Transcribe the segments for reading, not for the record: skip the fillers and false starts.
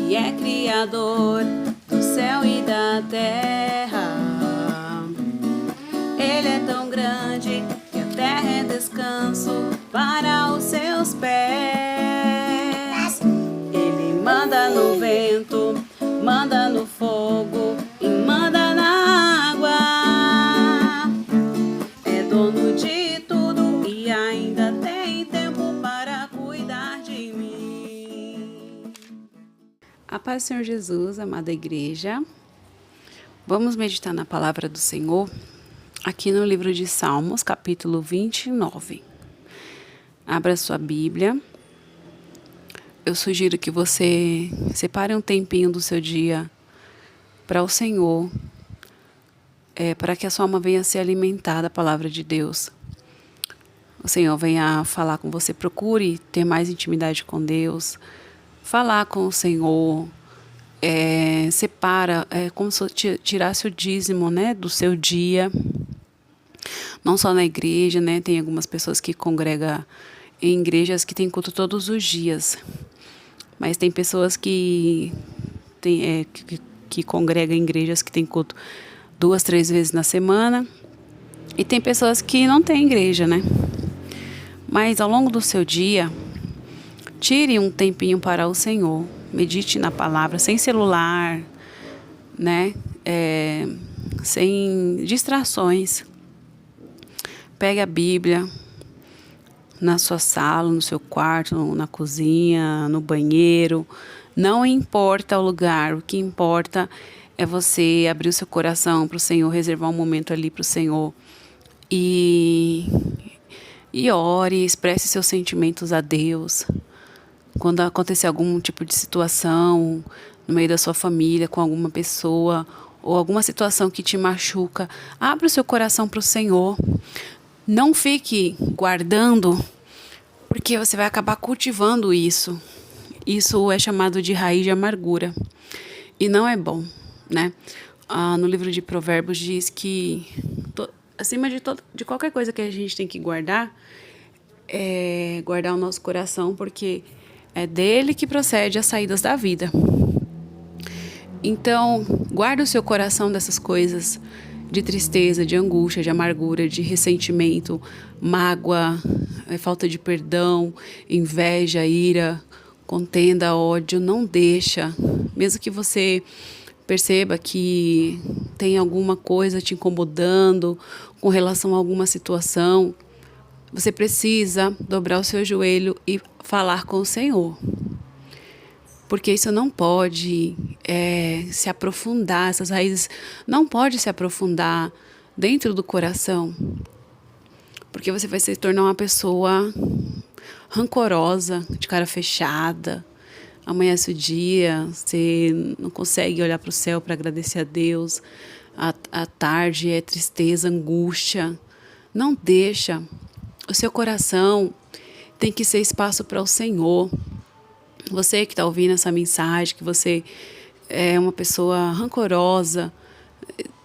Ele é Criador do céu e da terra. Ele é tão grande que a terra é descanso para os seus pés. Ele manda no vento, manda no fogo e manda na água. É dono de tudo e ainda tem tempo para cuidar de mim. A paz do Senhor Jesus, amada igreja. Vamos meditar na palavra do Senhor aqui no livro de Salmos, capítulo 29. Abra sua Bíblia. Eu sugiro que você separe um tempinho do seu dia para o Senhor, para que a sua alma venha se alimentar da palavra de Deus. O Senhor venha falar com você. Procure ter mais intimidade com Deus. Falar com o Senhor. Separa, como se tirasse o dízimo, né, do seu dia. Não só na igreja, né? Tem algumas pessoas que congregam em igrejas que tem culto todos os dias. Mas tem pessoas que congregam em igrejas que tem culto 2, 3 vezes na semana. E tem pessoas que não têm igreja, né? Mas ao longo do seu dia, tire um tempinho para o Senhor. Medite na palavra, sem celular, né? Sem distrações. Pegue a Bíblia na sua sala, no seu quarto, na cozinha, no banheiro. Não importa o lugar, o que importa é você abrir o seu coração para o Senhor, reservar um momento ali para o Senhor e ore, expresse seus sentimentos a Deus. Quando acontecer algum tipo de situação no meio da sua família, com alguma pessoa, ou alguma situação que te machuca, abra o seu coração para o Senhor. Não fique guardando, porque você vai acabar cultivando isso. Isso é chamado de raiz de amargura. E não é bom, né? No livro de Provérbios diz que, acima de qualquer coisa que a gente tem que guardar, é guardar o nosso coração, porque é dele que procede as saídas da vida. Então, guarde o seu coração dessas coisas de tristeza, de angústia, de amargura, de ressentimento, mágoa, falta de perdão, inveja, ira, contenda, ódio. Não deixa. Mesmo que você perceba que tem alguma coisa te incomodando com relação a alguma situação, você precisa dobrar o seu joelho e falar com o Senhor. Porque isso não pode se aprofundar, essas raízes não podem se aprofundar dentro do coração. Porque você vai se tornar uma pessoa rancorosa, de cara fechada. Amanhece o dia, você não consegue olhar para o céu para agradecer a Deus. À tarde é tristeza, angústia. Não deixa. O seu coração tem que ser espaço para o Senhor. Você que está ouvindo essa mensagem, que você é uma pessoa rancorosa,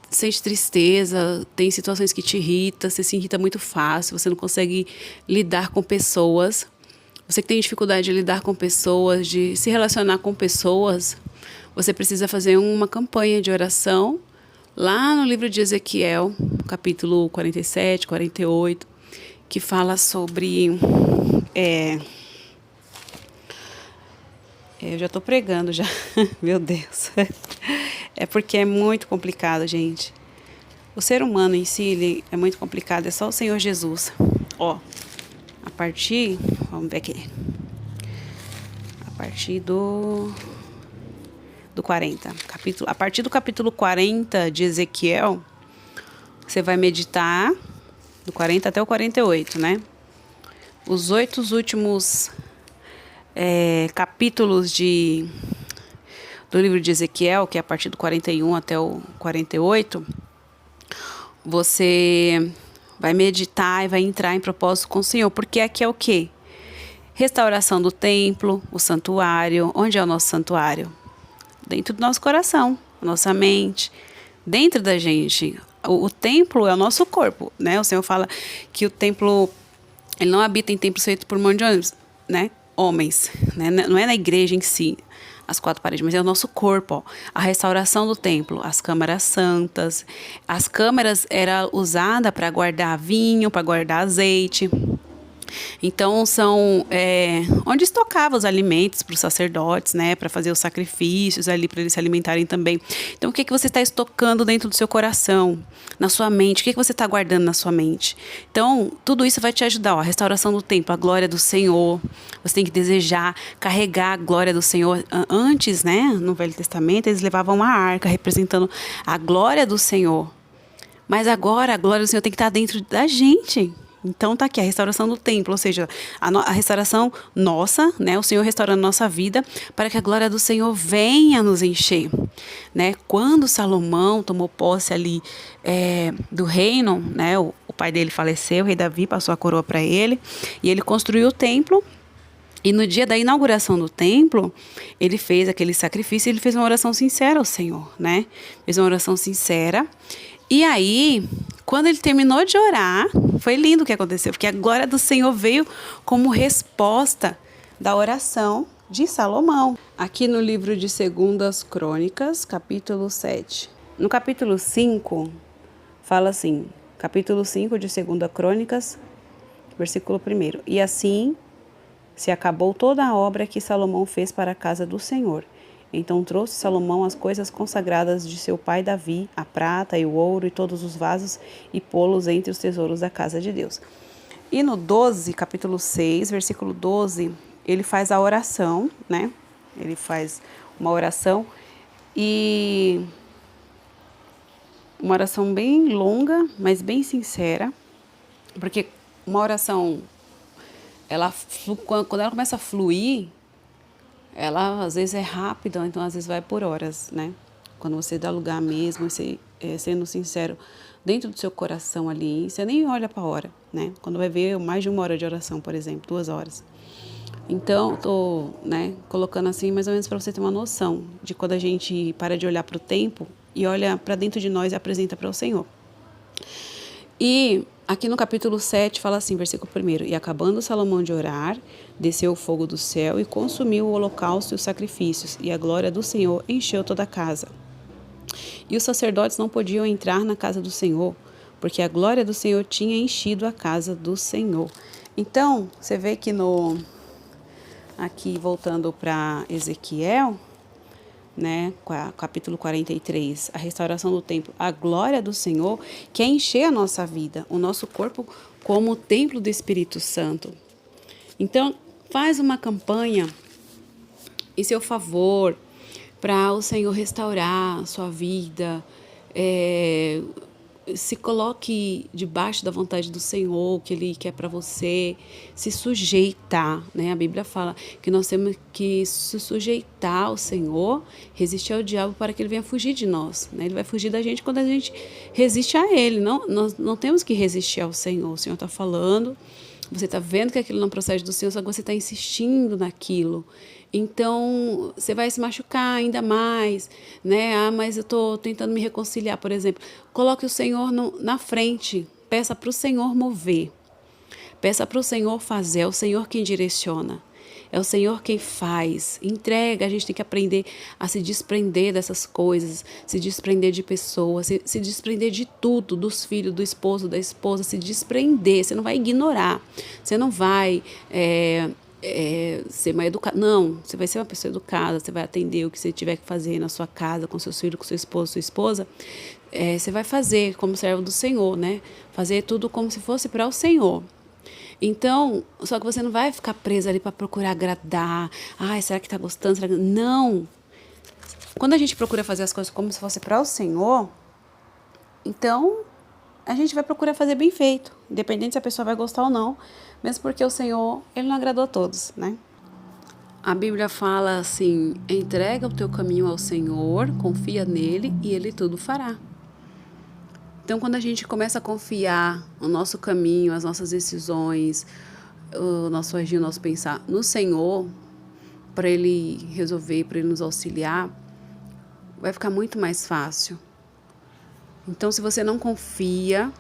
sente tristeza, tem situações que te irritam, você se irrita muito fácil, você não consegue lidar com pessoas. Você que tem dificuldade de lidar com pessoas, de se relacionar com pessoas, você precisa fazer uma campanha de oração lá no livro de Ezequiel, capítulo 47, 48, que fala sobre... eu já estou pregando já, meu Deus. É porque é muito complicado, gente. O ser humano em si, ele é muito complicado, é só o Senhor Jesus. A partir, vamos ver aqui. A partir do 40. A partir do capítulo 40 de Ezequiel, você vai meditar do 40 até o 48, né? Os 8 últimos capítulos do livro de Ezequiel, que é a partir do 41 até o 48, você vai meditar e vai entrar em propósito com o Senhor, porque aqui é o quê? Restauração do templo, o santuário. Onde é o nosso santuário? Dentro do nosso coração, nossa mente, dentro da gente. O templo é o nosso corpo, né? O Senhor fala que o templo, ele não habita em templos feitos por mão de homens, né? Não é na igreja em si. as 4 paredes, mas é o nosso corpo, ó. A restauração do templo, as câmaras santas. As câmaras era usada para guardar vinho, para guardar azeite. Então, são onde estocava os alimentos para os sacerdotes, né? Para fazer os sacrifícios ali, para eles se alimentarem também. Então, o que você está estocando dentro do seu coração, na sua mente? O que você está guardando na sua mente? Então, tudo isso vai te ajudar. Ó, a restauração do templo, a glória do Senhor. Você tem que desejar carregar a glória do Senhor. Antes, né? No Velho Testamento, eles levavam uma arca representando a glória do Senhor. Mas agora, a glória do Senhor tem que estar dentro da gente. Então tá aqui a restauração do templo, ou seja, a restauração nossa, né? O Senhor restaurando nossa vida para que a glória do Senhor venha nos encher, né? Quando Salomão tomou posse ali do reino, né? O pai dele faleceu, o rei Davi passou a coroa para ele e ele construiu o templo. E no dia da inauguração do templo, ele fez aquele sacrifício, ele fez uma oração sincera ao Senhor, né? Fez uma oração sincera. E aí, quando ele terminou de orar, foi lindo o que aconteceu, porque a glória do Senhor veio como resposta da oração de Salomão. Aqui no livro de 2 Crônicas, capítulo 7. No capítulo 5, fala assim, capítulo 5 de 2 Crônicas, versículo 1. E assim se acabou toda a obra que Salomão fez para a casa do Senhor. Então trouxe Salomão as coisas consagradas de seu pai Davi, a prata e o ouro e todos os vasos, e pô-los entre os tesouros da casa de Deus. E no 12, capítulo 6, versículo 12, ele faz a oração, né? Ele faz uma oração e uma oração bem longa, mas bem sincera, porque uma oração, quando ela começa a fluir, ela às vezes é rápida, então às vezes vai por horas, né? Quando você dá lugar mesmo, você, sendo sincero, dentro do seu coração ali, você nem olha para a hora, né? Quando vai ver mais de 1 hora de oração, por exemplo, 2 horas. Então, tô, né, colocando assim mais ou menos para você ter uma noção de quando a gente para de olhar para o tempo e olha para dentro de nós e apresenta para o Senhor. E aqui no capítulo 7 fala assim, versículo 1. E acabando Salomão de orar, desceu o fogo do céu e consumiu o holocausto e os sacrifícios, e a glória do Senhor encheu toda a casa. E os sacerdotes não podiam entrar na casa do Senhor, porque a glória do Senhor tinha enchido a casa do Senhor. Então, você vê que aqui voltando para Ezequiel, né, capítulo 43, a restauração do templo, a glória do Senhor quer encher a nossa vida, o nosso corpo como o templo do Espírito Santo. Então, faz uma campanha em seu favor para o Senhor restaurar a sua vida, se coloque debaixo da vontade do Senhor, que Ele quer para você, se sujeitar, né? A Bíblia fala que nós temos que se sujeitar ao Senhor, resistir ao diabo para que ele venha fugir de nós, né? Ele vai fugir da gente quando a gente resiste a Ele, nós não temos que resistir ao Senhor. O Senhor está falando, você está vendo que aquilo não procede do Senhor, só que você está insistindo naquilo. Então, você vai se machucar ainda mais, né? Mas eu estou tentando me reconciliar, por exemplo. Coloque o Senhor na frente. Peça para o Senhor mover. Peça para o Senhor fazer. É o Senhor quem direciona. É o Senhor quem faz. Entrega. A gente tem que aprender a se desprender dessas coisas, se desprender de pessoas, se desprender de tudo, dos filhos, do esposo, da esposa, se desprender. Você não vai ignorar. Você não vai... ser mais educado. Não, você vai ser uma pessoa educada, você vai atender o que você tiver que fazer na sua casa, com seus filhos, com seu esposo, sua esposa. Você vai fazer como servo do Senhor, né? Fazer tudo como se fosse para o Senhor. Então, só que você não vai ficar presa ali para procurar agradar. Ai, será que tá gostando? Será que... Não. Quando a gente procura fazer as coisas como se fosse para o Senhor, então a gente vai procurar fazer bem feito, independente se a pessoa vai gostar ou não, mesmo porque o Senhor, Ele não agradou a todos, né? A Bíblia fala assim, entrega o teu caminho ao Senhor, confia nele e Ele tudo fará. Então, quando a gente começa a confiar o nosso caminho, as nossas decisões, o nosso agir, o nosso pensar no Senhor, para Ele resolver, para Ele nos auxiliar, vai ficar muito mais fácil. Então, se você não confia,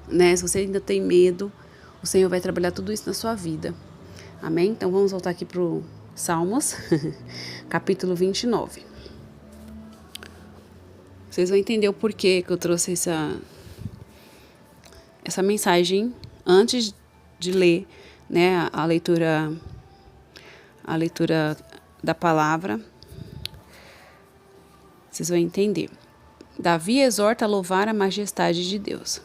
né, se você ainda tem medo, o Senhor vai trabalhar tudo isso na sua vida. Amém? Então, vamos voltar aqui para o Salmos, capítulo 29. Vocês vão entender o porquê que eu trouxe essa mensagem antes de ler, né, a leitura da palavra. Vocês vão entender. Davi exorta a louvar a majestade de Deus.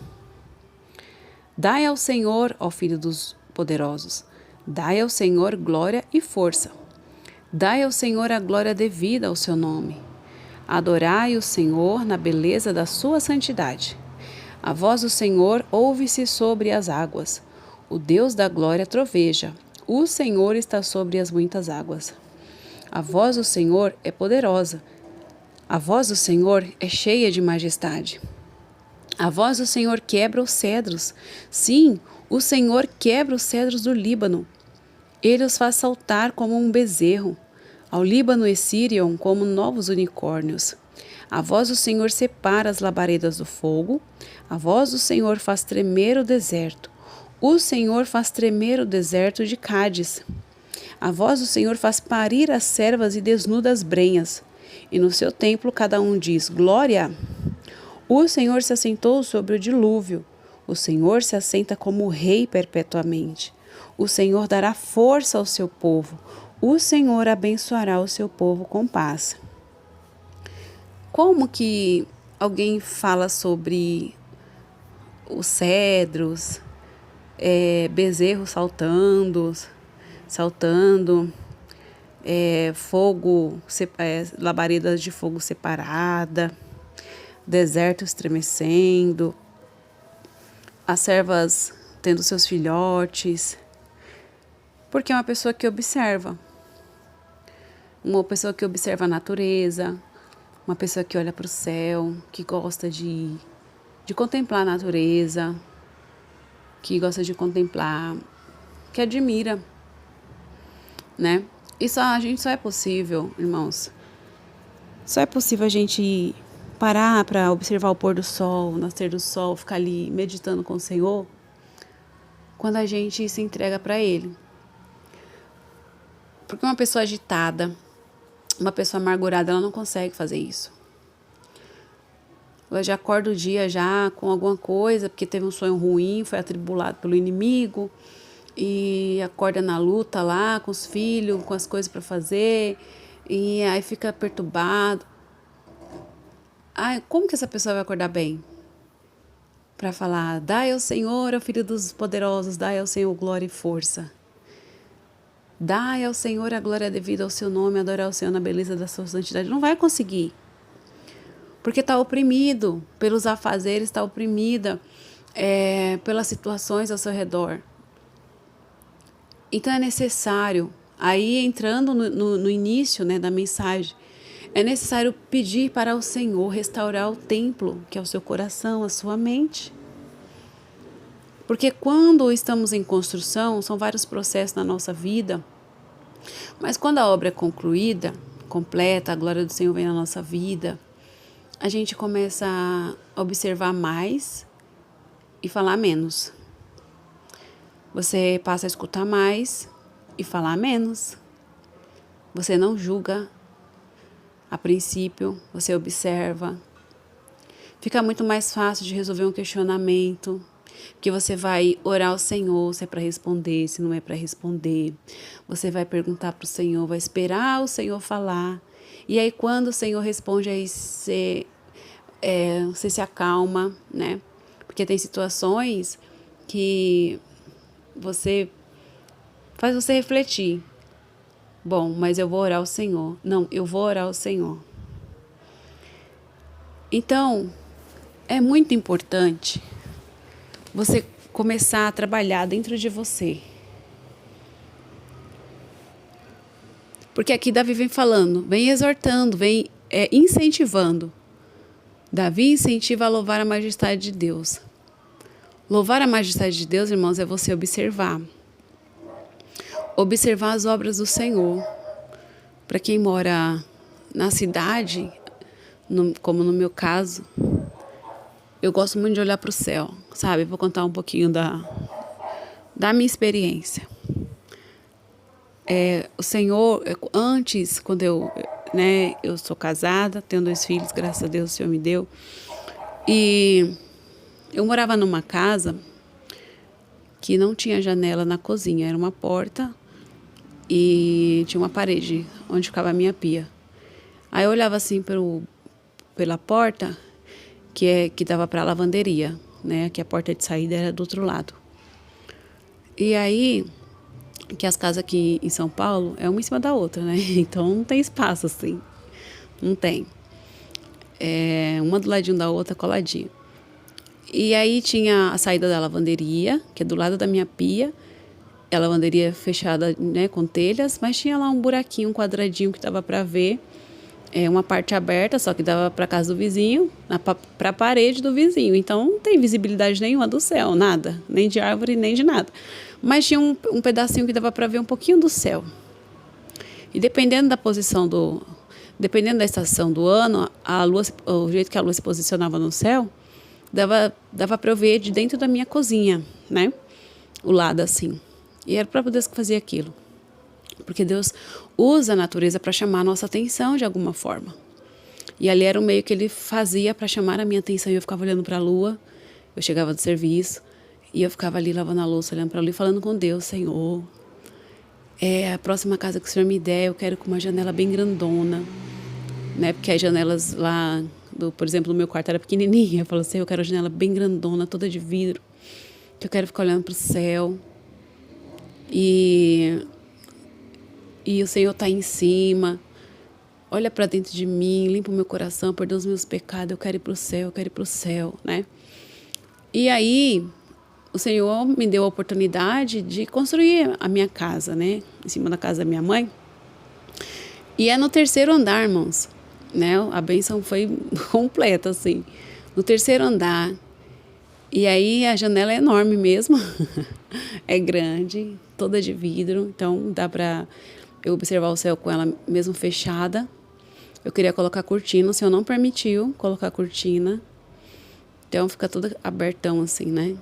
Dai ao Senhor, ó Filho dos poderosos, dai ao Senhor glória e força. Dai ao Senhor a glória devida ao seu nome. Adorai o Senhor na beleza da sua santidade. A voz do Senhor ouve-se sobre as águas. O Deus da glória troveja. O Senhor está sobre as muitas águas. A voz do Senhor é poderosa. A voz do Senhor é cheia de majestade. A voz do Senhor quebra os cedros. Sim, o Senhor quebra os cedros do Líbano. Ele os faz saltar como um bezerro. Ao Líbano e Sírion como novos unicórnios. A voz do Senhor separa as labaredas do fogo. A voz do Senhor faz tremer o deserto. O Senhor faz tremer o deserto de Cádiz. A voz do Senhor faz parir as servas e desnuda as brenhas. E no seu templo cada um diz, glória! O Senhor se assentou sobre o dilúvio. O Senhor se assenta como rei perpetuamente. O Senhor dará força ao seu povo. O Senhor abençoará o seu povo com paz. Como que alguém fala sobre os cedros, bezerros saltando, fogo, labaredas de fogo separada, deserto estremecendo, as servas tendo seus filhotes? Porque é uma pessoa que observa. Uma pessoa que observa a natureza, uma pessoa que olha para o céu, que gosta de contemplar a natureza, que gosta de contemplar, que admira, né? A gente só é possível, irmãos, só é possível a gente parar para observar o pôr do sol, o nascer do sol, ficar ali meditando com o Senhor, quando a gente se entrega para Ele. Porque uma pessoa agitada, uma pessoa amargurada, ela não consegue fazer isso. Ela já acorda o dia já com alguma coisa, porque teve um sonho ruim, foi atribulado pelo inimigo, e acorda na luta lá com os filhos, com as coisas para fazer, e aí fica perturbado. Como que essa pessoa vai acordar bem? Para falar, dai ao Senhor, ao Filho dos poderosos, dai ao Senhor glória e força. Dai ao Senhor a glória devida ao seu nome, adorar o Senhor na beleza da sua santidade. Não vai conseguir. Porque está oprimido pelos afazeres, está oprimida pelas situações ao seu redor. Então é necessário, aí entrando no início, né, da mensagem, é necessário pedir para o Senhor restaurar o templo, que é o seu coração, a sua mente. Porque quando estamos em construção, são vários processos na nossa vida, mas quando a obra é concluída, completa, a glória do Senhor vem na nossa vida, a gente começa a observar mais e falar menos. Você passa a escutar mais e falar menos. Você não julga a princípio, você observa. Fica muito mais fácil de resolver um questionamento, porque você vai orar ao Senhor se é para responder, se não é para responder. Você vai perguntar para o Senhor, vai esperar o Senhor falar. E aí quando o Senhor responde, aí você se acalma, né? Porque tem situações que faz você refletir. Bom, mas eu vou orar ao Senhor. Não, eu vou orar ao Senhor. Então, é muito importante você começar a trabalhar dentro de você. Porque aqui Davi vem falando, vem exortando, vem incentivando. Davi incentiva a louvar a majestade de Deus. Louvar a majestade de Deus, irmãos, é você observar. Observar as obras do Senhor. Para quem mora na cidade, como no meu caso, eu gosto muito de olhar para o céu, sabe? Vou contar um pouquinho da minha experiência. O Senhor, antes, quando eu sou casada, tenho 2 filhos, graças a Deus o Senhor me deu. E eu morava numa casa que não tinha janela na cozinha, era uma porta e tinha uma parede onde ficava a minha pia. Aí eu olhava assim pela porta, que dava para a lavanderia, né? Que a porta de saída era do outro lado. E aí, que as casas aqui em São Paulo é uma em cima da outra, né? Então não tem espaço assim, não tem. Uma do ladinho da outra, coladinha. E aí tinha a saída da lavanderia, que é do lado da minha pia. A lavanderia fechada, né, com telhas, mas tinha lá um buraquinho, um quadradinho que dava para ver. Uma parte aberta, só que dava para casa do vizinho, para a parede do vizinho. Então não tem visibilidade nenhuma do céu, nada, nem de árvore, nem de nada. Mas tinha um pedacinho que dava para ver um pouquinho do céu. E dependendo da estação do ano, a lua, o jeito que a lua se posicionava no céu, dava para eu ver de dentro da minha cozinha, né? O lado assim. E era o próprio Deus que fazia aquilo. Porque Deus usa a natureza para chamar a nossa atenção de alguma forma. E ali era o meio que ele fazia para chamar a minha atenção. E eu ficava olhando para a lua, eu chegava do serviço, e eu ficava ali lavando a louça, olhando para a lua e falando com Deus: Senhor, a próxima casa que o Senhor me der, eu quero com uma janela bem grandona, né? Porque as janelas lá, por exemplo, no meu quarto era pequenininha. Eu falo assim: eu quero uma janela bem grandona, toda de vidro, que eu quero ficar olhando para o céu. E o Senhor está em cima, olha para dentro de mim, limpa o meu coração, perdoa os meus pecados, eu quero ir para o céu, eu quero ir para o céu, né? E aí, o Senhor me deu a oportunidade de construir a minha casa, né? Em cima da casa da minha mãe. E é no 3º andar, irmãos, né? A bênção foi completa, assim. No 3º andar. E aí, a janela é enorme mesmo, é grande, toda de vidro, então dá para eu observar o céu com ela mesmo fechada. Eu queria colocar cortina, o Senhor não permitiu colocar cortina. Então fica tudo abertão assim, né?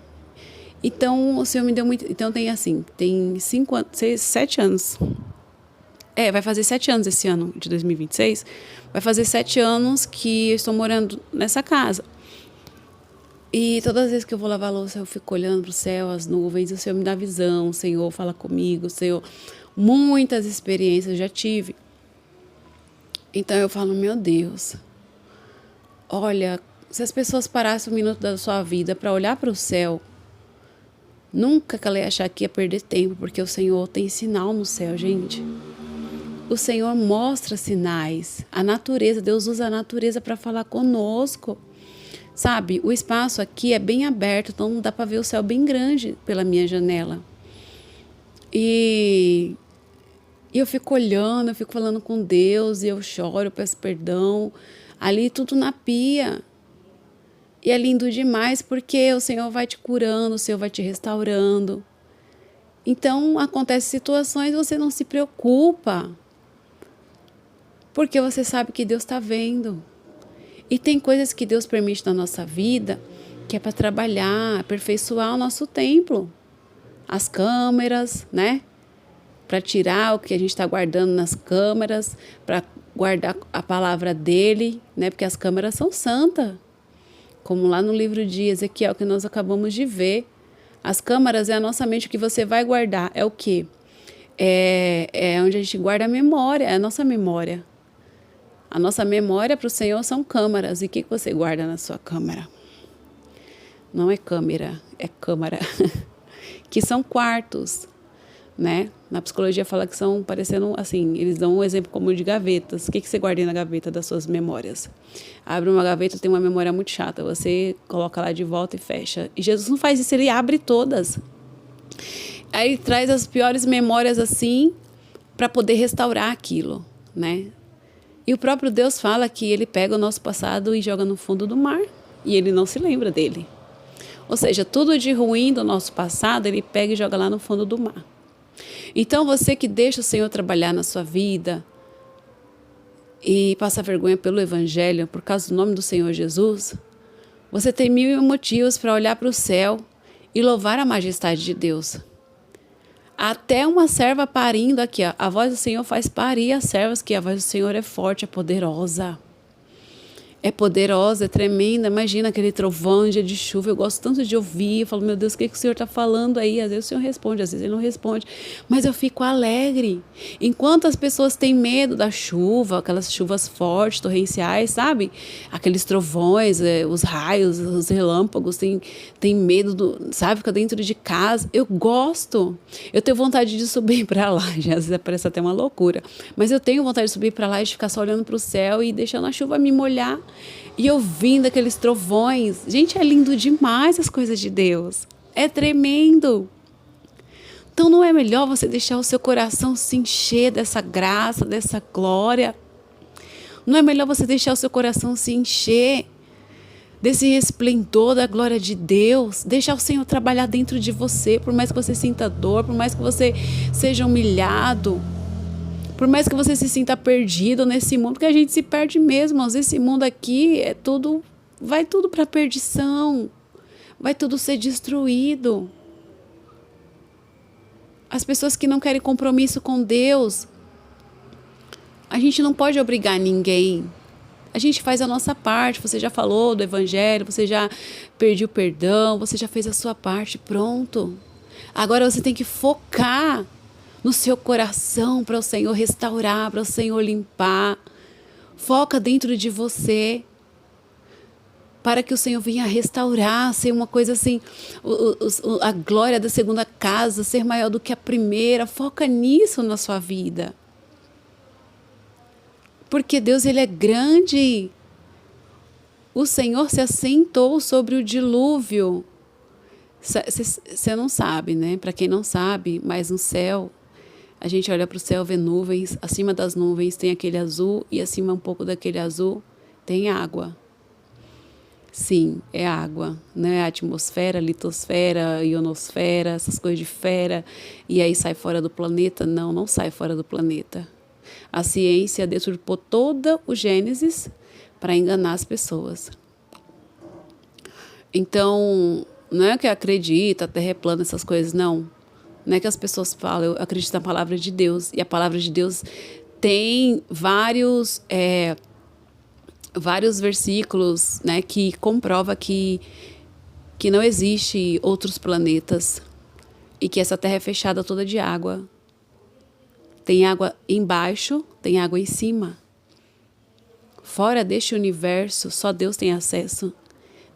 Então o Senhor me deu muito. Então tem 5 anos, 7 anos. Vai fazer 7 anos esse ano de 2026. Vai fazer 7 anos que eu estou morando nessa casa. E todas as vezes que eu vou lavar a louça, eu fico olhando para o céu, as nuvens, o Senhor me dá visão, o Senhor fala comigo, o Senhor... Muitas experiências já tive. Então eu falo: meu Deus, olha, se as pessoas parassem um minuto da sua vida para olhar para o céu, nunca que ela ia achar que ia perder tempo, porque o Senhor tem sinal no céu, gente. O Senhor mostra sinais. A natureza, Deus usa a natureza para falar conosco. Sabe, o espaço aqui é bem aberto, então dá para ver o céu bem grande pela minha janela. E eu fico olhando, eu fico falando com Deus, e eu choro, eu peço perdão. Ali tudo na pia. E é lindo demais, porque o Senhor vai te curando, o Senhor vai te restaurando. Então, acontecem situações e você não se preocupa, porque você sabe que Deus está vendo. E tem coisas que Deus permite na nossa vida, que é para trabalhar, aperfeiçoar o nosso templo. As câmeras, né? Para tirar o que a gente está guardando nas câmeras, para guardar a palavra dele, né? Porque as câmeras são santas. Como lá no livro de Ezequiel, que nós acabamos de ver. As câmeras é a nossa mente, o que você vai guardar. É o quê? É onde a gente guarda a memória, é a nossa memória. A nossa memória para o Senhor são câmaras. E o que você guarda na sua câmara? Não é câmera, é câmara. Que são quartos, né? Na psicologia fala que são parecendo assim, eles dão um exemplo como de gavetas. O que você guarda na gaveta das suas memórias? Abre uma gaveta, tem uma memória muito chata, você coloca lá de volta e fecha. E Jesus não faz isso, ele abre todas. Aí ele traz as piores memórias assim, para poder restaurar aquilo, né? E o próprio Deus fala que ele pega o nosso passado e joga no fundo do mar, e ele não se lembra dele. Ou seja, tudo de ruim do nosso passado, ele pega e joga lá no fundo do mar. Então, você que deixa o Senhor trabalhar na sua vida e passa vergonha pelo Evangelho, por causa do nome do Senhor Jesus, você tem 1000 motivos para olhar para o céu e louvar a majestade de Deus. Até uma serva parindo aqui, ó. A voz do Senhor faz parir as servas, que a voz do Senhor é forte, é poderosa. É poderosa, é tremenda. Imagina aquele trovão em dia de chuva. Eu gosto tanto de ouvir. Eu falo, meu Deus, o que o Senhor está falando aí? Às vezes o Senhor responde, às vezes ele não responde. Mas eu fico alegre. Enquanto as pessoas têm medo da chuva, aquelas chuvas fortes, torrenciais, sabe? Aqueles trovões, os raios, os relâmpagos, tem medo, sabe? Fica dentro de casa. Eu gosto. Eu tenho vontade de subir para lá. Já às vezes parece até uma loucura. Mas eu tenho vontade de subir para lá e de ficar só olhando para o céu e deixando a chuva me molhar. E ouvindo aqueles trovões. Gente, é lindo demais as coisas de Deus. É tremendo. Então não é melhor você deixar o seu coração se encher dessa graça, dessa glória? Não é melhor você deixar o seu coração se encher desse esplendor da glória de Deus? Deixar o Senhor trabalhar dentro de você, por mais que você sinta dor, por mais que você seja humilhado, por mais que você se sinta perdido nesse mundo, que a gente se perde mesmo. Esse mundo aqui vai tudo para a perdição, vai tudo ser destruído. As pessoas que não querem compromisso com Deus, a gente não pode obrigar ninguém. A gente faz a nossa parte. Você já falou do evangelho, você já pediu perdão, você já fez a sua parte, pronto. Agora você tem que focar no seu coração para o Senhor restaurar, para o Senhor limpar. Foca dentro de você para que o Senhor venha restaurar, ser uma coisa assim, a glória da segunda casa, ser maior do que a primeira. Foca nisso na sua vida. Porque Deus, ele é grande. O Senhor se assentou sobre o dilúvio. Você não sabe, né? Para quem não sabe, mas no céu, a gente olha para o céu, vê nuvens, acima das nuvens tem aquele azul e acima um pouco daquele azul tem água. Sim, é água, né? A atmosfera, litosfera, ionosfera, essas coisas de fera, e aí sai fora do planeta? Não, não sai fora do planeta. A ciência deturpou todo o Gênesis para enganar as pessoas. Então, não é que acredita, a terra é plana, essas coisas, não. Não é que as pessoas falam, eu acredito na palavra de Deus. E a palavra de Deus tem vários versículos, né, que comprova que não existe outros planetas e que essa terra é fechada toda de água. Tem água embaixo, tem água em cima. Fora deste universo, só Deus tem acesso.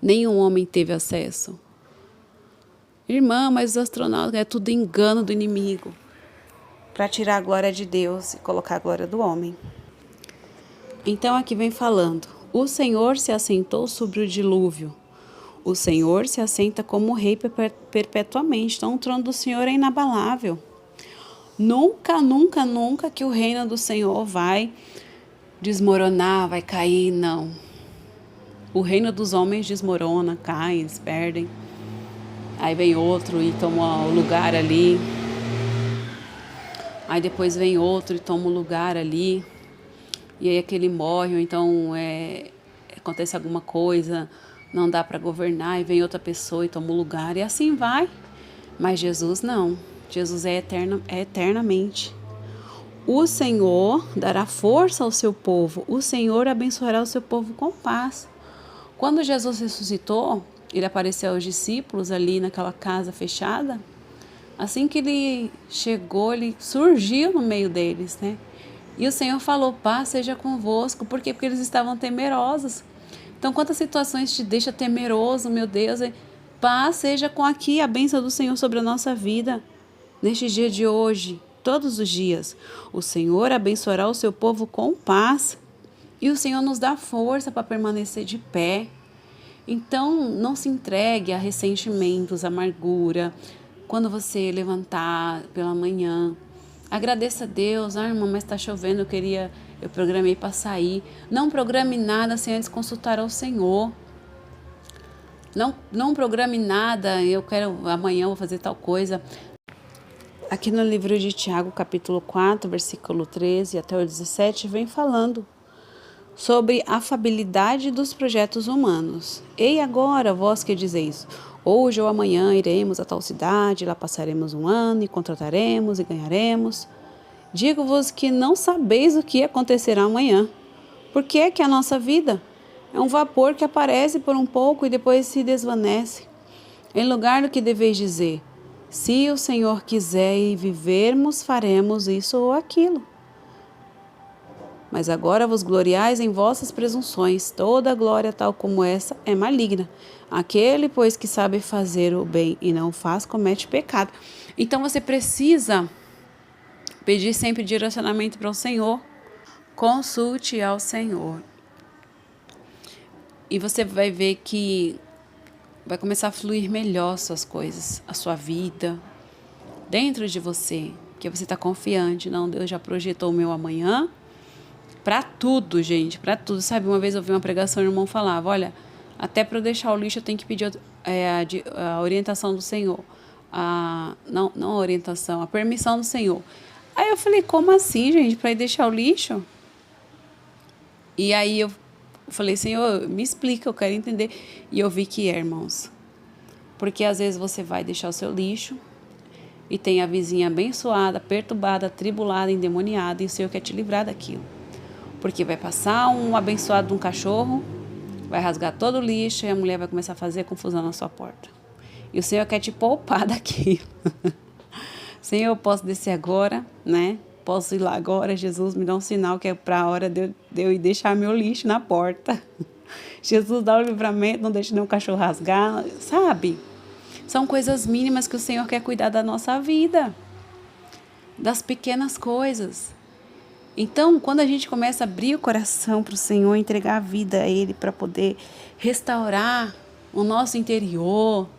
Nenhum homem teve acesso. Irmã, mas os astronautas, é tudo engano do inimigo para tirar a glória de Deus e colocar a glória do homem. Então aqui vem falando, o Senhor se assentou sobre o dilúvio. O Senhor se assenta como rei perpetuamente. Então o trono do Senhor é inabalável. Nunca, nunca, nunca que o reino do Senhor vai desmoronar, vai cair, não. O reino dos homens desmorona, cai, eles perdem. Aí vem outro e toma o lugar ali. Aí depois vem outro e toma o lugar ali. E aí aquele morre, ou então acontece alguma coisa, não dá para governar, e vem outra pessoa e toma o lugar. E assim vai. Mas Jesus não. Jesus é eternamente. O Senhor dará força ao seu povo. O Senhor abençoará o seu povo com paz. Quando Jesus ressuscitou, ele apareceu aos discípulos ali naquela casa fechada. Assim que ele chegou, ele surgiu no meio deles, né? E o Senhor falou, paz seja convosco. Por quê? Porque eles estavam temerosos. Então, quantas situações te deixa temeroso, meu Deus? Paz seja com aqui a bênção do Senhor sobre a nossa vida. Neste dia de hoje, todos os dias, o Senhor abençoará o seu povo com paz. E o Senhor nos dá força para permanecer de pé. Então, não se entregue a ressentimentos, amargura. Quando você levantar pela manhã, agradeça a Deus. Irmã, mas está chovendo, eu programei para sair. Não programe nada sem antes consultar ao Senhor. Não programe nada, amanhã eu vou fazer tal coisa. Aqui no livro de Tiago, capítulo 4, versículo 13 até o 17, vem falando sobre a afabilidade dos projetos humanos. Ei agora, vós que dizeis, Hoje ou amanhã iremos a tal cidade, lá passaremos um ano e contrataremos e ganharemos. Digo-vos que não sabeis o que acontecerá amanhã. Por que é que a nossa vida é um vapor que aparece por um pouco e depois se desvanece? Em lugar do que deveis dizer, se o Senhor quiser e vivermos, faremos isso ou aquilo. Mas agora vos gloriais em vossas presunções. Toda glória tal como essa é maligna. Aquele, pois, que sabe fazer o bem e não o faz, comete pecado. Então você precisa pedir sempre direcionamento para o Senhor. Consulte ao Senhor. E você vai ver que vai começar a fluir melhor suas coisas, a sua vida, dentro de você. Porque você está confiante. Não, Deus já projetou o meu amanhã. Para tudo, gente, para tudo. Sabe, uma vez eu vi uma pregação e o irmão falava, olha, até para eu deixar o lixo eu tenho que pedir a orientação do Senhor. Não a orientação, a permissão do Senhor. Aí eu falei, como assim, gente, para ir deixar o lixo? E aí eu falei, Senhor, me explica, eu quero entender. E eu vi que irmãos. Porque às vezes você vai deixar o seu lixo e tem a vizinha abençoada, perturbada, atribulada, endemoniada, e o Senhor quer te livrar daquilo. Porque vai passar um abençoado de um cachorro, vai rasgar todo o lixo e a mulher vai começar a fazer confusão na sua porta. E o Senhor quer te poupar daquilo. Senhor, eu posso descer agora, né? Posso ir lá agora, Jesus, me dá um sinal que é para a hora de eu ir deixar meu lixo na porta. Jesus, dá o livramento, não deixe nenhum cachorro rasgar, sabe? São coisas mínimas que o Senhor quer cuidar da nossa vida. Das pequenas coisas. Então, quando a gente começa a abrir o coração para o Senhor, entregar a vida a Ele para poder restaurar o nosso interior,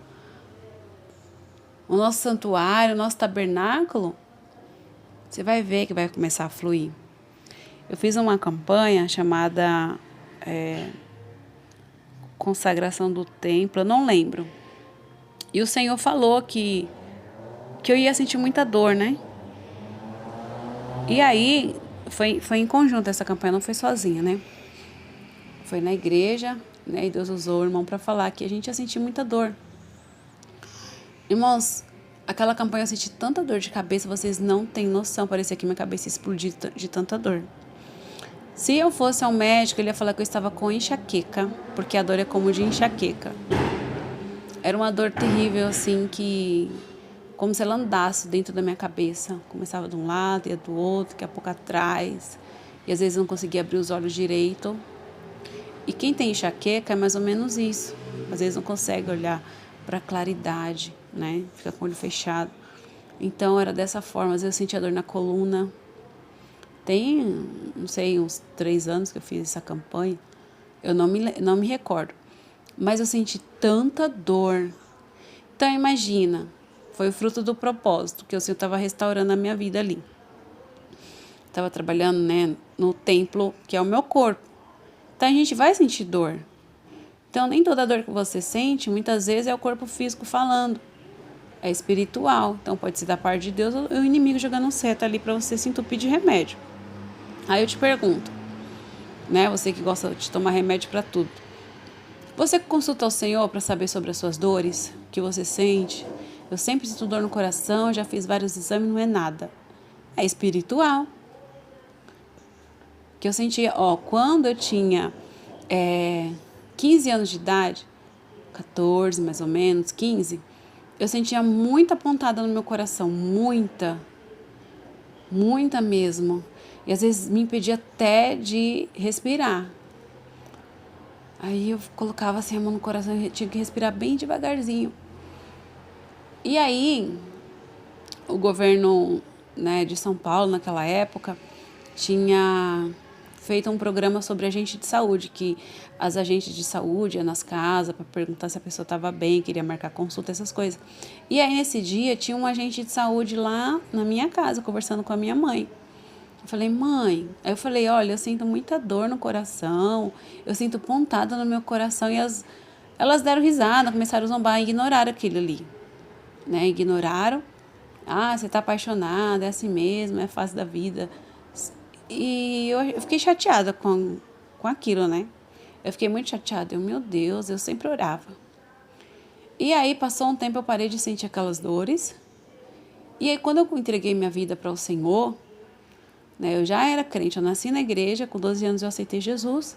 o nosso santuário, o nosso tabernáculo, você vai ver que vai começar a fluir. Eu fiz uma campanha chamada Consagração do Templo, eu não lembro. E o Senhor falou que eu ia sentir muita dor, né? E aí, foi em conjunto essa campanha, não foi sozinha, né? Foi na igreja, né? E Deus usou o irmão para falar que a gente ia sentir muita dor. Irmãos, aquela campanha eu senti tanta dor de cabeça, vocês não têm noção. Parecia que minha cabeça explodia de tanta dor. Se eu fosse ao médico, ele ia falar que eu estava com enxaqueca, porque a dor é como de enxaqueca. Era uma dor terrível, assim, que... como se ela andasse dentro da minha cabeça. Começava de um lado, ia do outro, daqui a pouco atrás. E às vezes eu não conseguia abrir os olhos direito. E quem tem enxaqueca é mais ou menos isso. Às vezes não consegue olhar para a claridade, né? Fica com o olho fechado. Então era dessa forma. Às vezes eu sentia dor na coluna. Tem, não sei, uns 3 anos que eu fiz essa campanha. Eu não me recordo. Mas eu senti tanta dor. Então imagina, foi o fruto do propósito, que o Senhor estava restaurando a minha vida ali. Estava trabalhando, né, no templo, que é o meu corpo. Então a gente vai sentir dor. Então nem toda dor que você sente, muitas vezes é o corpo físico falando. É espiritual. Então pode ser da parte de Deus ou o inimigo jogando um seta ali para você se entupir de remédio. Aí eu te pergunto, né, você que gosta de tomar remédio para tudo. Você consulta o Senhor para saber sobre as suas dores, o que você sente? Eu sempre sinto dor no coração, já fiz vários exames, não é nada. É espiritual. Que eu sentia, quando eu tinha 15 anos de idade, 14 mais ou menos, 15, eu sentia muita pontada no meu coração, muita mesmo. E às vezes me impedia até de respirar. Aí eu colocava assim a mão no coração e tinha que respirar bem devagarzinho. E aí, o governo, né, de São Paulo, naquela época, tinha feito um programa sobre agente de saúde, que as agentes de saúde iam nas casas para perguntar se a pessoa estava bem, queria marcar consulta, essas coisas. E aí, nesse dia, tinha um agente de saúde lá na minha casa, conversando com a minha mãe. Eu falei, mãe... Aí eu falei, olha, eu sinto muita dor no coração, eu sinto pontada no meu coração. E elas deram risada, começaram a zombar e ignoraram aquilo ali. Né? Ignoraram. Ah, você tá apaixonada, é assim mesmo, é a fase da vida. E eu fiquei chateada com aquilo, né? Eu fiquei muito chateada. Meu Deus, eu sempre orava. E aí passou um tempo, eu parei de sentir aquelas dores. E aí quando eu entreguei minha vida para o Senhor, né, eu já era crente, eu nasci na igreja, com 12 anos eu aceitei Jesus.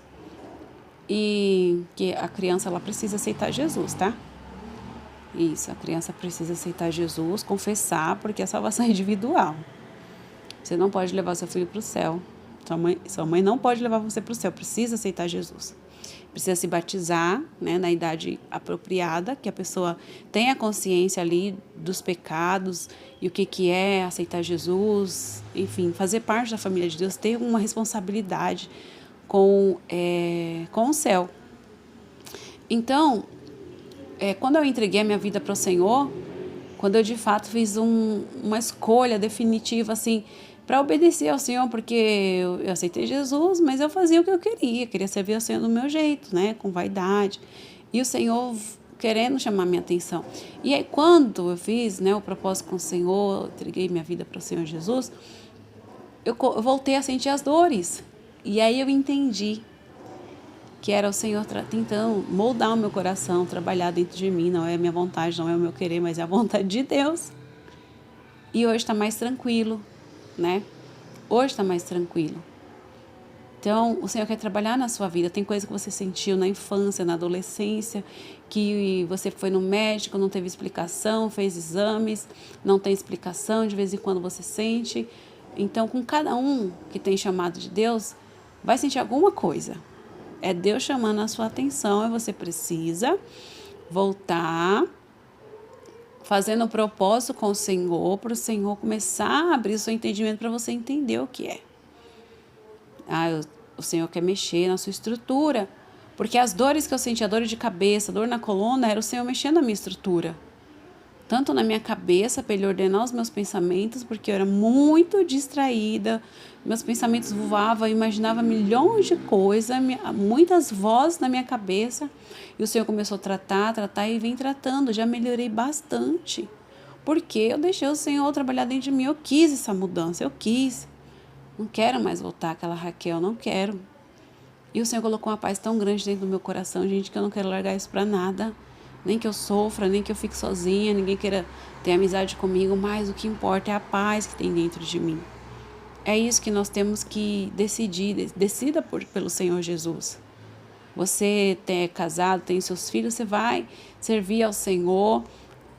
E que a criança ela precisa aceitar Jesus, tá? Isso, a criança precisa aceitar Jesus, confessar, porque a salvação é individual. Você não pode levar seu filho para o céu. Sua mãe não pode levar você para o céu, precisa aceitar Jesus. Precisa se batizar, né, na idade apropriada, que a pessoa tenha consciência ali dos pecados e o que é aceitar Jesus, enfim, fazer parte da família de Deus, ter uma responsabilidade com o céu. Então, quando eu entreguei a minha vida para o Senhor, quando eu de fato fiz uma escolha definitiva assim para obedecer ao Senhor, porque eu aceitei Jesus, mas eu fazia o que eu queria servir ao Senhor do meu jeito, né, com vaidade, e o Senhor querendo chamar minha atenção. E aí quando eu fiz, né, o propósito com o Senhor, entreguei minha vida para o Senhor Jesus, eu voltei a sentir as dores, e aí eu entendi que era o Senhor tentando moldar o meu coração, trabalhar dentro de mim. Não é a minha vontade, não é o meu querer, mas é a vontade de Deus. E hoje está mais tranquilo, né? Hoje está mais tranquilo. Então, o Senhor quer trabalhar na sua vida. Tem coisa que você sentiu na infância, na adolescência, que você foi no médico, não teve explicação, fez exames, não tem explicação, de vez em quando você sente. Então, com cada um que tem chamado de Deus, vai sentir alguma coisa. É Deus chamando a sua atenção e você precisa voltar, fazendo o propósito com o Senhor, para o Senhor começar a abrir o seu entendimento para você entender o que é. O Senhor quer mexer na sua estrutura, porque as dores que eu sentia, dor de cabeça, dor na coluna, era o Senhor mexendo na minha estrutura. Tanto na minha cabeça, para Ele ordenar os meus pensamentos, porque eu era muito distraída, meus pensamentos voavam, eu imaginava milhões de coisas, muitas vozes na minha cabeça, e o Senhor começou a tratar e vem tratando, já melhorei bastante, porque eu deixei o Senhor trabalhar dentro de mim, eu quis essa mudança, eu quis, não quero mais voltar àquela Raquel, não quero. E o Senhor colocou uma paz tão grande dentro do meu coração, gente, que eu não quero largar isso para nada. Nem que eu sofra, nem que eu fique sozinha, ninguém queira ter amizade comigo, mas o que importa é a paz que tem dentro de mim. É isso que nós temos que decidir, decida pelo Senhor Jesus. Você é casado, tem seus filhos, você vai servir ao Senhor,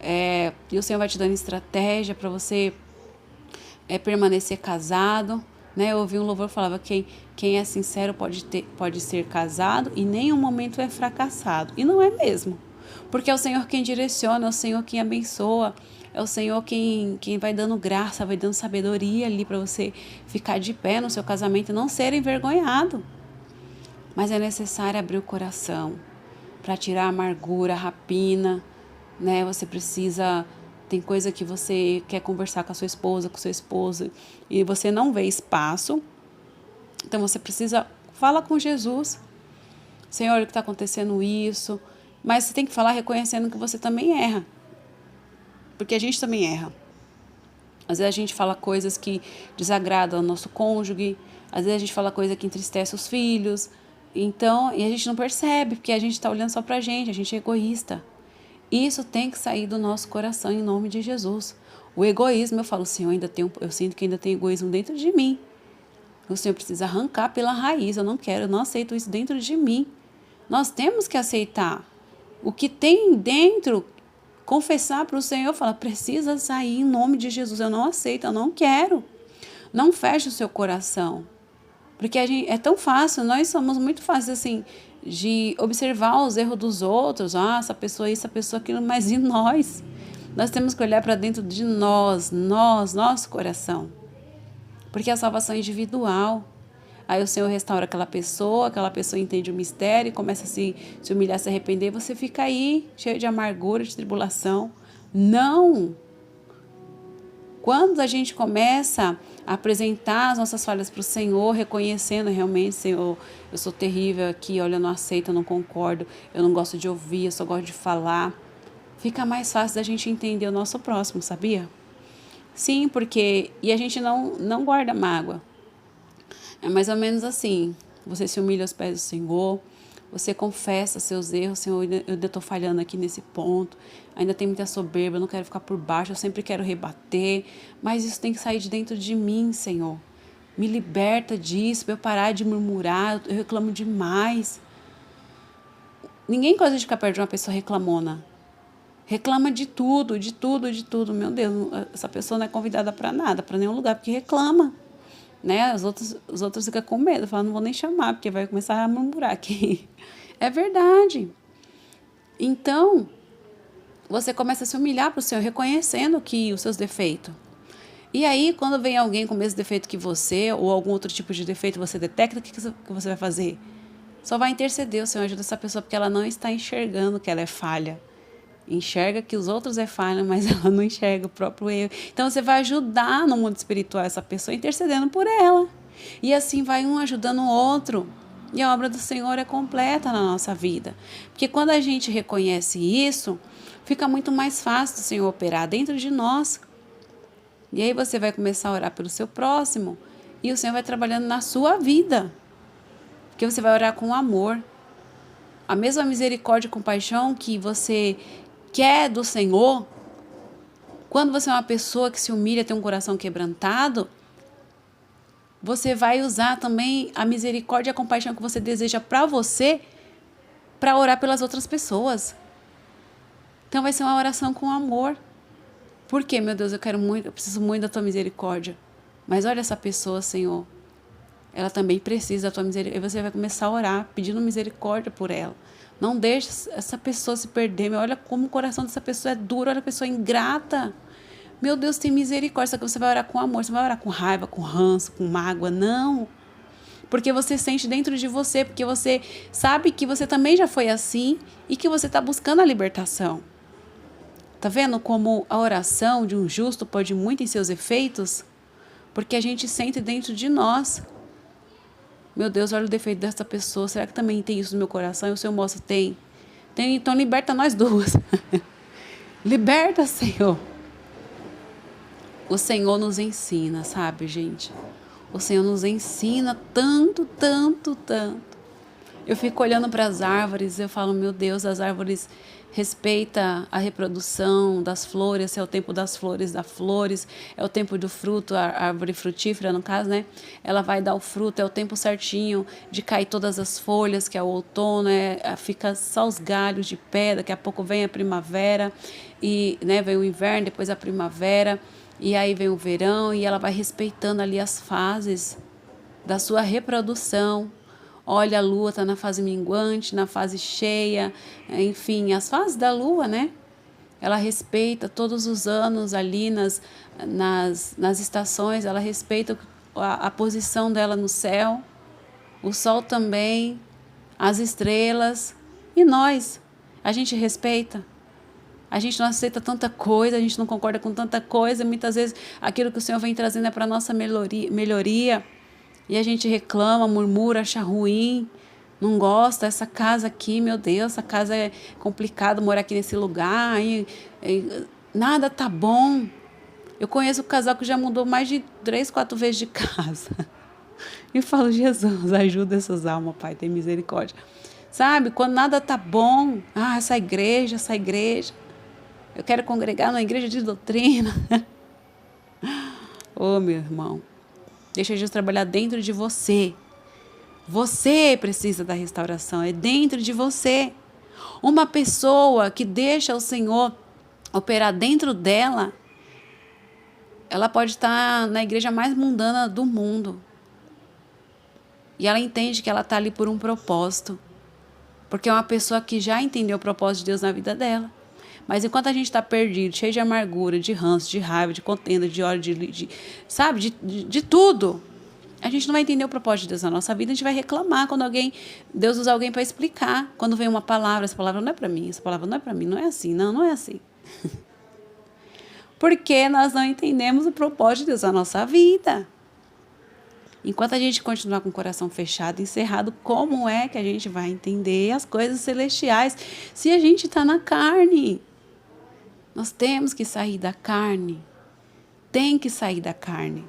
e o Senhor vai te dando estratégia para você permanecer casado. Né? Eu ouvi um louvor que falava que quem é sincero pode ser casado e nem um momento é fracassado. E não é mesmo. Porque é o Senhor quem direciona, é o Senhor quem abençoa, é o Senhor quem vai dando graça, vai dando sabedoria ali para você ficar de pé no seu casamento e não ser envergonhado. Mas é necessário abrir o coração para tirar a amargura, a rapina, né? Você precisa, tem coisa que você quer conversar com a sua esposa, com o seu esposo, e você não vê espaço. Então você precisa falar com Jesus. Senhor, o que está acontecendo isso? Mas você tem que falar reconhecendo que você também erra. Porque a gente também erra. Às vezes a gente fala coisas que desagradam ao nosso cônjuge. Às vezes a gente fala coisa que entristece os filhos. Então, e a gente não percebe, porque a gente está olhando só pra gente. A gente é egoísta. Isso tem que sair do nosso coração em nome de Jesus. O egoísmo, eu falo, Senhor, eu sinto que ainda tem egoísmo dentro de mim. O Senhor precisa arrancar pela raiz. Eu não aceito isso dentro de mim. Nós temos que aceitar. O que tem dentro, confessar para o Senhor, falar, precisa sair em nome de Jesus, eu não aceito, eu não quero. Não feche o seu coração, porque é tão fácil, nós somos muito fáceis assim, de observar os erros dos outros, essa pessoa isso, essa pessoa aquilo, mas e nós? Nós temos que olhar para dentro de nosso coração, porque a salvação é individual. Aí o Senhor restaura aquela pessoa entende o mistério, começa a se humilhar, se arrepender, você fica aí, cheio de amargura, de tribulação. Não! Quando a gente começa a apresentar as nossas falhas para o Senhor, reconhecendo realmente, Senhor, eu sou terrível aqui, olha, eu não aceito, eu não concordo, eu não gosto de ouvir, eu só gosto de falar, fica mais fácil da gente entender o nosso próximo, sabia? Sim, porque... E a gente não guarda mágoa. É mais ou menos assim, você se humilha aos pés do Senhor, Você confessa seus erros, Senhor, eu ainda estou falhando aqui nesse ponto, ainda tem muita soberba, eu não quero ficar por baixo, eu sempre quero rebater, mas isso tem que sair de dentro de mim, Senhor. Me liberta disso, para eu parar de murmurar, eu reclamo demais. Ninguém gosta de ficar perto de uma pessoa reclamona. Reclama de tudo, de tudo, de tudo. Meu Deus, essa pessoa não é convidada para nada, para nenhum lugar, porque reclama. Né? Os outros ficam com medo, falam, não vou nem chamar, porque vai começar a murmurar aqui. É verdade. Então, você começa a se humilhar para o Senhor, reconhecendo que os seus defeitos. E aí, quando vem alguém com o mesmo defeito que você, ou algum outro tipo de defeito você detecta, o que você vai fazer? Só vai interceder, o Senhor ajuda essa pessoa, porque ela não está enxergando que ela é falha. Enxerga que os outros é falha, mas ela não enxerga o próprio erro. Então você vai ajudar no mundo espiritual essa pessoa, intercedendo por ela. E assim vai um ajudando o outro. E a obra do Senhor é completa na nossa vida. Porque quando a gente reconhece isso, fica muito mais fácil do Senhor operar dentro de nós. E aí você vai começar a orar pelo seu próximo e o Senhor vai trabalhando na sua vida. Porque você vai orar com amor. A mesma misericórdia e compaixão que você quer do Senhor, quando você é uma pessoa que se humilha, tem um coração quebrantado, você vai usar também a misericórdia e a compaixão que você deseja para você, para orar pelas outras pessoas. Então vai ser uma oração com amor. Por quê, meu Deus, eu preciso muito da tua misericórdia. Mas olha essa pessoa, Senhor, ela também precisa da tua misericórdia. E você vai começar a orar, pedindo misericórdia por ela. Não deixe essa pessoa se perder. Olha como o coração dessa pessoa é duro, olha a pessoa ingrata. Meu Deus, tem misericórdia. Só que você vai orar com amor, você vai orar com raiva, com ranço, com mágoa. Não. Porque você sente dentro de você, porque você sabe que você também já foi assim e que você está buscando a libertação. Tá vendo como a oração de um justo pode muito em seus efeitos? Porque a gente sente dentro de nós. Meu Deus, olha o defeito dessa pessoa. Será que também tem isso no meu coração? E o Senhor mostra, tem. Então liberta nós duas. Liberta, Senhor. O Senhor nos ensina, sabe, gente? O Senhor nos ensina tanto, tanto, tanto. Eu fico olhando para as árvores, eu falo, meu Deus, as árvores respeitam a reprodução das flores, é o tempo das flores, é o tempo do fruto, a árvore frutífera, no caso, né? Ela vai dar o fruto, é o tempo certinho de cair todas as folhas, que é o outono, fica só os galhos de pé, daqui a pouco vem a primavera, e né, vem o inverno, depois a primavera, e aí vem o verão, e ela vai respeitando ali as fases da sua reprodução. Olha, a lua está na fase minguante, na fase cheia, enfim, as fases da lua, né? Ela respeita todos os anos ali nas estações, ela respeita a posição dela no céu, o sol também, as estrelas. E nós, a gente respeita. A gente não aceita tanta coisa, a gente não concorda com tanta coisa. Muitas vezes aquilo que o Senhor vem trazendo é para a nossa melhoria. E a gente reclama, murmura, acha ruim, não gosta. Essa casa aqui, meu Deus, essa casa é complicado morar aqui nesse lugar. Nada tá bom. Eu conheço um casal que já mudou mais de 3, 4 vezes de casa. E falo, Jesus, ajuda essas almas, Pai, tem misericórdia. Sabe, quando nada tá bom, essa igreja. Eu quero congregar numa igreja de doutrina. Ô, meu irmão. Deixa Jesus trabalhar dentro de você. Você precisa da restauração, é dentro de você. Uma pessoa que deixa o Senhor operar dentro dela, ela pode estar na igreja mais mundana do mundo. E ela entende que ela está ali por um propósito. Porque é uma pessoa que já entendeu o propósito de Deus na vida dela. Mas enquanto a gente está perdido, cheio de amargura, de ranço, de raiva, de contenda, de ódio, sabe, de tudo, a gente não vai entender o propósito de Deus na nossa vida, a gente vai reclamar quando Deus usa alguém para explicar. Quando vem uma palavra, essa palavra não é para mim, essa palavra não é para mim, não é assim, não é assim. Porque nós não entendemos o propósito de Deus na nossa vida. Enquanto a gente continuar com o coração fechado, encerrado, como é que a gente vai entender as coisas celestiais se a gente está na carne? Nós temos que sair da carne. Tem que sair da carne.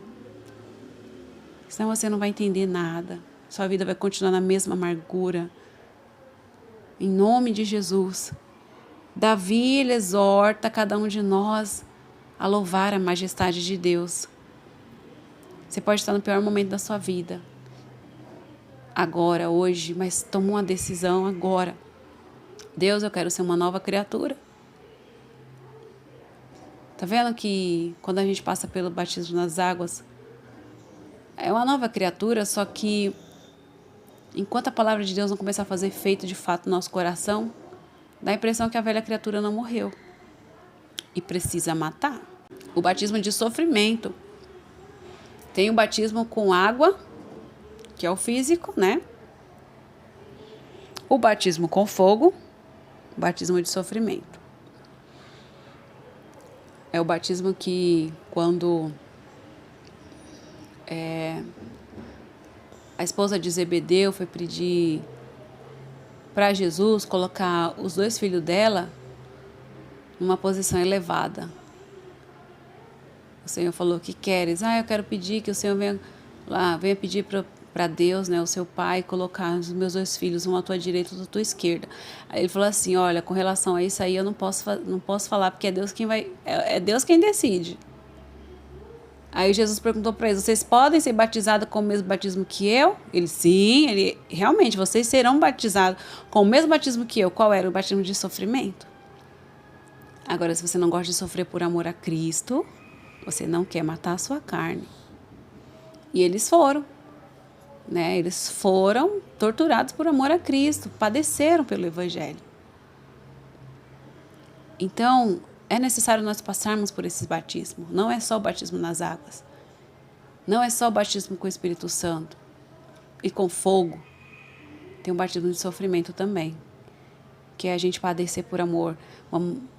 Senão você não vai entender nada. Sua vida vai continuar na mesma amargura, Em nome de Jesus. Davi, ele exorta cada um de nós a louvar a majestade de Deus. Você pode estar no pior momento da sua vida, agora, hoje, mas toma uma decisão agora. Deus, eu quero ser uma nova criatura. Tá vendo que quando a gente passa pelo batismo nas águas, é uma nova criatura, só que enquanto a palavra de Deus não começar a fazer efeito de fato no nosso coração, dá a impressão que a velha criatura não morreu e precisa matar. O batismo de sofrimento. Tem o batismo com água, que é o físico, né? O batismo com fogo, batismo de sofrimento. É o batismo que quando a esposa de Zebedeu foi pedir para Jesus colocar os 2 filhos dela numa posição elevada. O Senhor falou: o que queres? Eu quero pedir que o Senhor venha pedir para Deus, né, o seu pai, colocar os meus 2 filhos, um à tua direita e outro à tua esquerda. Aí ele falou assim: olha, com relação a isso aí eu não posso falar, porque é Deus quem é Deus quem decide. Aí Jesus perguntou para eles: vocês podem ser batizados com o mesmo batismo que eu? Ele: sim, realmente, vocês serão batizados com o mesmo batismo que eu. Qual era? O batismo de sofrimento. Agora, se você não gosta de sofrer por amor a Cristo, você não quer matar a sua carne. E eles foram, né? Eles foram torturados por amor a Cristo, padeceram pelo Evangelho. Então, é necessário nós passarmos por esse batismo. Não é só o batismo nas águas. Não é só o batismo com o Espírito Santo e com fogo. Tem um batismo de sofrimento também, que é a gente padecer por amor.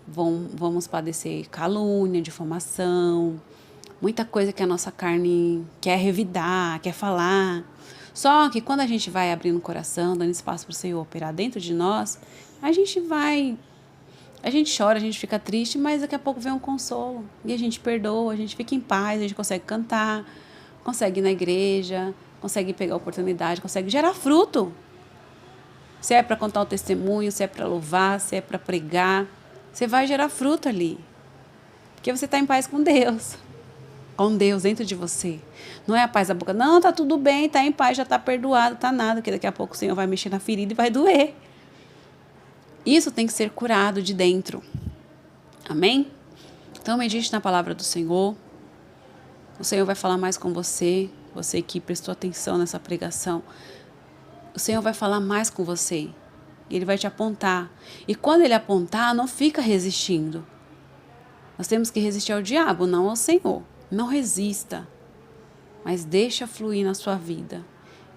Vamos padecer calúnia, difamação, muita coisa que a nossa carne quer revidar, quer falar. Só que quando a gente vai abrindo o coração, dando espaço para o Senhor operar dentro de nós, a gente chora, a gente fica triste, mas daqui a pouco vem um consolo. E a gente perdoa, a gente fica em paz, a gente consegue cantar, consegue ir na igreja, consegue pegar a oportunidade, consegue gerar fruto. Se é para contar o testemunho, se é para louvar, se é para pregar, você vai gerar fruto ali. Porque você está em paz com Deus. Com Deus dentro de você. Não é a paz da boca. Não, tá tudo bem, tá em paz, já tá perdoado, tá nada. Porque daqui a pouco o Senhor vai mexer na ferida e vai doer. Isso tem que ser curado de dentro. Amém? Então medite na palavra do Senhor. O Senhor vai falar mais com você. Você que prestou atenção nessa pregação. O Senhor vai falar mais com você. E Ele vai te apontar. E quando Ele apontar, não fica resistindo. Nós temos que resistir ao diabo, não ao Senhor. Não resista. Mas deixa fluir na sua vida.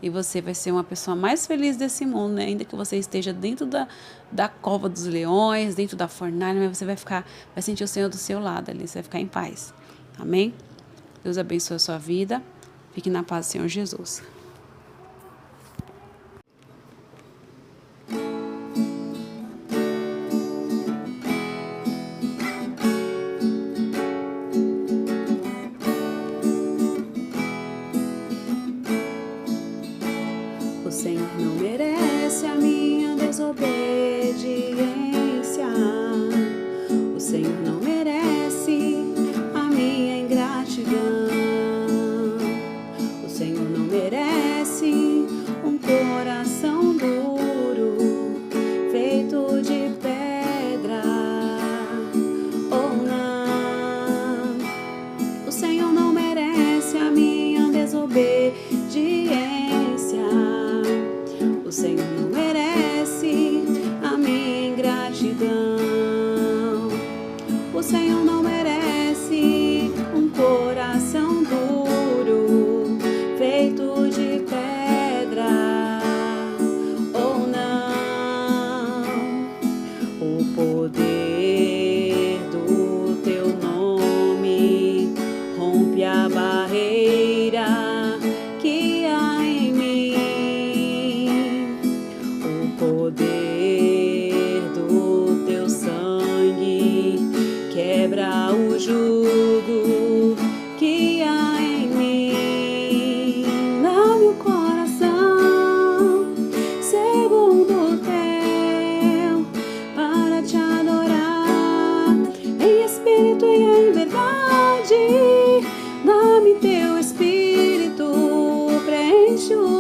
E você vai ser uma pessoa mais feliz desse mundo, né? Ainda que você esteja dentro da cova dos leões, dentro da fornalha, mas você vai sentir o Senhor do seu lado ali. Você vai ficar em paz. Amém? Deus abençoe a sua vida. Fique na paz do Senhor Jesus. O Senhor não merece a minha desobediência. O Senhor não merece a minha ingratidão. O Senhor não merece um coração duro, feito de pedra. Oh, não. O Senhor não merece a minha desobediência. O Senhor não merece a minha ingratidão. O Senhor não merece um coração duro, feito de silêncio